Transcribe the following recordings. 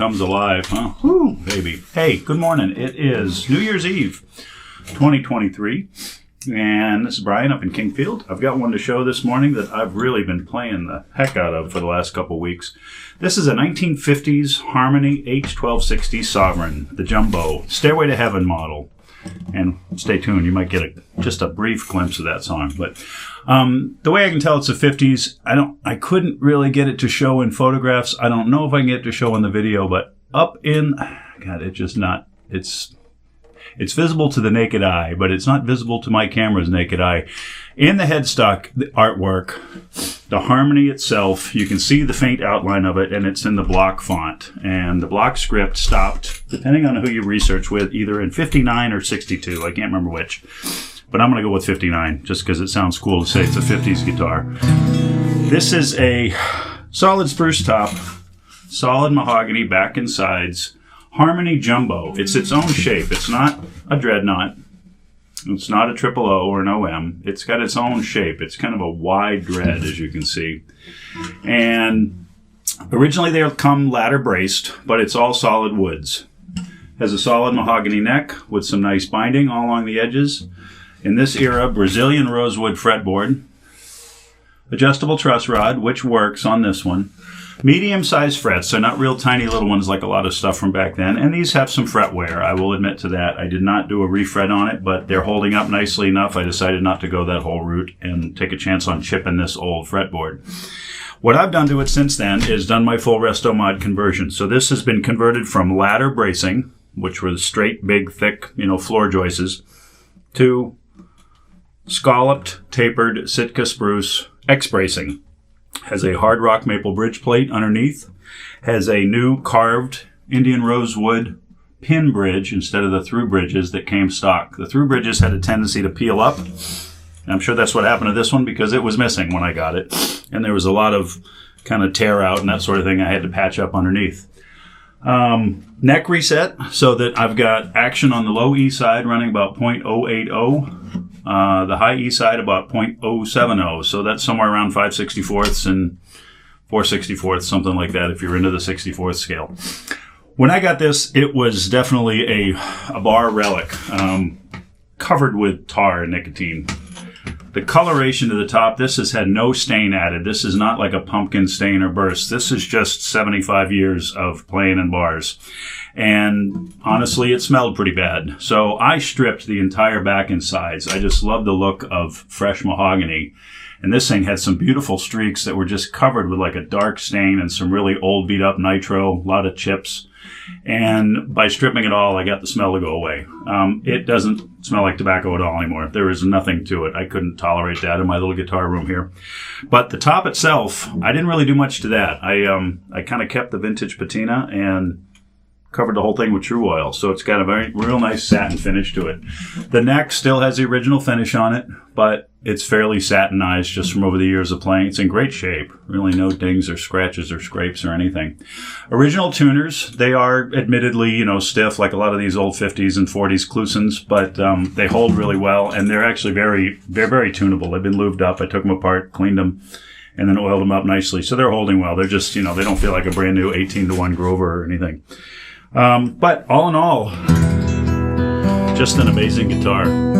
comes alive, huh? Woo, baby. Hey, good morning. It is New Year's Eve, 2023. And this is Brian up in Kingfield. I've got one to show this morning that I've really been playing the heck out of for the last couple weeks. This is a 1950s Harmony H1260 Sovereign, the Jumbo Stairway to Heaven model. And stay tuned, you might get just a brief glimpse of that song. But the way I can tell it's the 50s, I couldn't really get it to show in photographs. I don't know if I can get it to show in the video, but it's visible to the naked eye, but it's not visible to my camera's naked eye. In the headstock the artwork, the Harmony itself, you can see the faint outline of it, and it's in the block font. And the block script stopped, depending on who you research with, either in 59 or 62. I can't remember which. But I'm going to go with 59, just because it sounds cool to say it's a 50s guitar. This is a solid spruce top, solid mahogany back and sides, Harmony Jumbo. It's its own shape. It's not a dreadnought. It's not a triple O or an OM. It's got its own shape. It's kind of a wide dread, as you can see. And originally they come ladder braced, but it's all solid woods. Has a solid mahogany neck with some nice binding all along the edges. In this era, Brazilian rosewood fretboard. Adjustable truss rod, which works on this one. Medium-sized frets, so not real tiny little ones like a lot of stuff from back then. And these have some fret wear, I will admit to that. I did not do a refret on it, but they're holding up nicely enough. I decided not to go that whole route and take a chance on chipping this old fretboard. What I've done to it since then is done my full Resto-Mod conversion. So this has been converted from ladder bracing, which were straight, big, thick, floor joists, to scalloped, tapered Sitka spruce X-bracing. Has a hard rock maple bridge plate underneath. Has a new carved Indian rosewood pin bridge instead of the through bridges that came stock. The through bridges had a tendency to peel up. And I'm sure that's what happened to this one because it was missing when I got it. And there was a lot of kind of tear out and that sort of thing I had to patch up underneath. Neck reset so that I've got action on the low E side running about 0.080. The high E side about 0.070, so that's somewhere around 5/64ths and 4/64ths, something like that if you're into the 64th scale. When I got this, it was definitely a bar relic, covered with tar and nicotine. The coloration to the top, this has had no stain added. This is not like a pumpkin stain or burst. This is just 75 years of playing in bars. And honestly, it smelled pretty bad. So I stripped the entire back and sides. I just love the look of fresh mahogany. And this thing had some beautiful streaks that were just covered with like a dark stain and some really old beat up nitro, a lot of chips. And by stripping it all, I got the smell to go away. It doesn't smell like tobacco at all anymore. There is nothing to it. I couldn't tolerate that in my little guitar room here. But the top itself, I didn't really do much to that. I kind of kept the vintage patina and covered the whole thing with True Oil. So it's got a real nice satin finish to it. The neck still has the original finish on it, but it's fairly satinized just from over the years of playing. It's in great shape. Really no dings or scratches or scrapes or anything. Original tuners, they are admittedly, stiff like a lot of these old 50s and 40s Klusons, but they hold really well, and they're actually they're very tunable. They've been lubed up. I took them apart, cleaned them, and then oiled them up nicely. So they're holding well. They're just, they don't feel like a brand new 18-to-1 Grover or anything. But all in all, just an amazing guitar.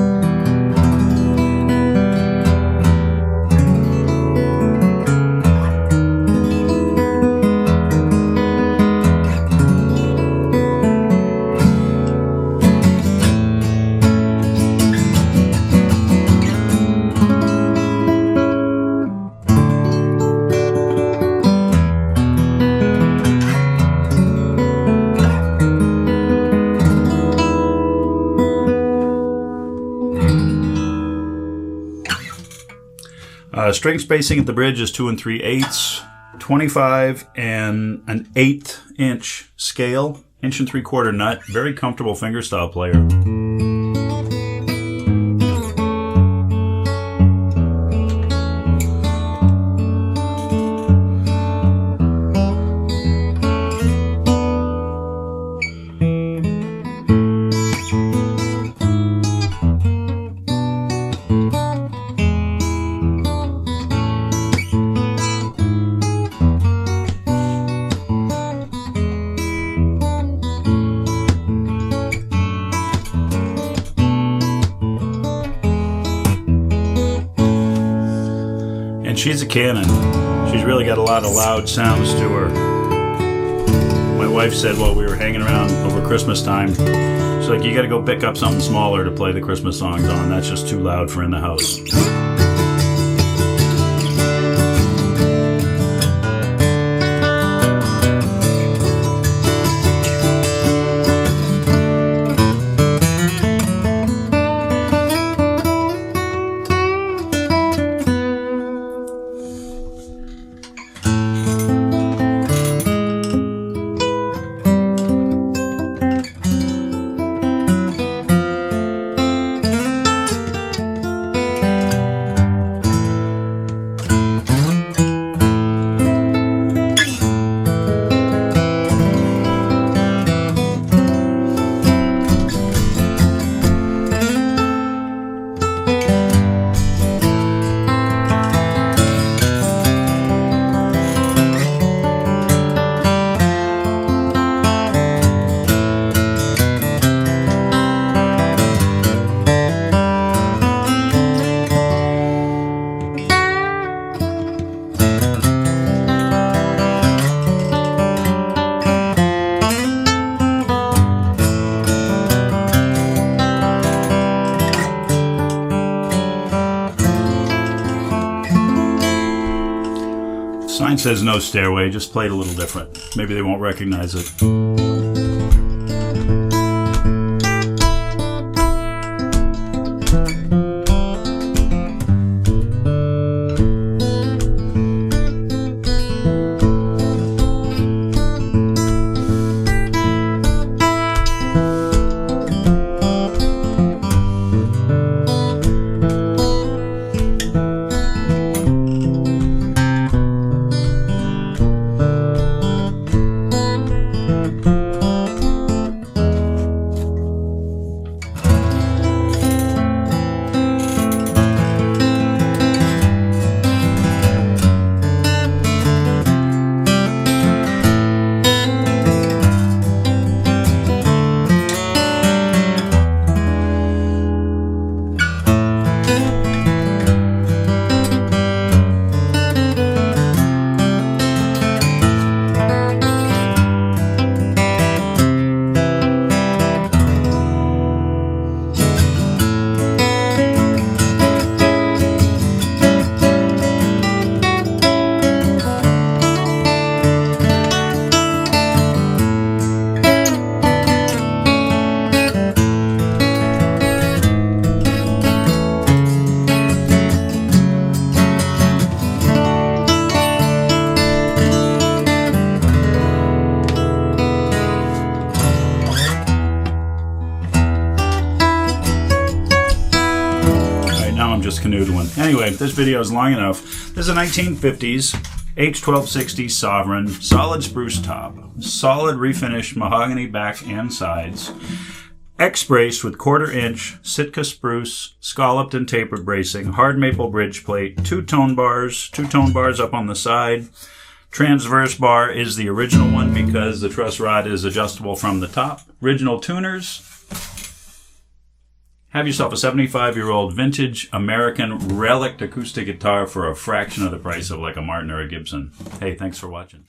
String spacing at the bridge is 2 3/8, 25 and an 1/8 inch scale, 1 3/4 nut, very comfortable fingerstyle player. And she's a Canon. She's really got a lot of loud sounds to her. My wife said while we were hanging around over Christmas time, she's like, you gotta go pick up something smaller to play the Christmas songs on. That's just too loud for in the house. Sign says no stairway, just play it a little different. Maybe they won't recognize it. Just canoodling. Anyway, this video is long enough. This is a 1950s H1260 Sovereign, solid spruce top, solid refinished mahogany back and sides, X-braced with 1/4 inch Sitka spruce, scalloped and tapered bracing, hard maple bridge plate, two tone bars up on the side. Transverse bar is the original one because the truss rod is adjustable from the top. Original tuners. Have yourself a 75-year-old vintage American relic acoustic guitar for a fraction of the price of like a Martin or a Gibson. Hey, thanks for watching.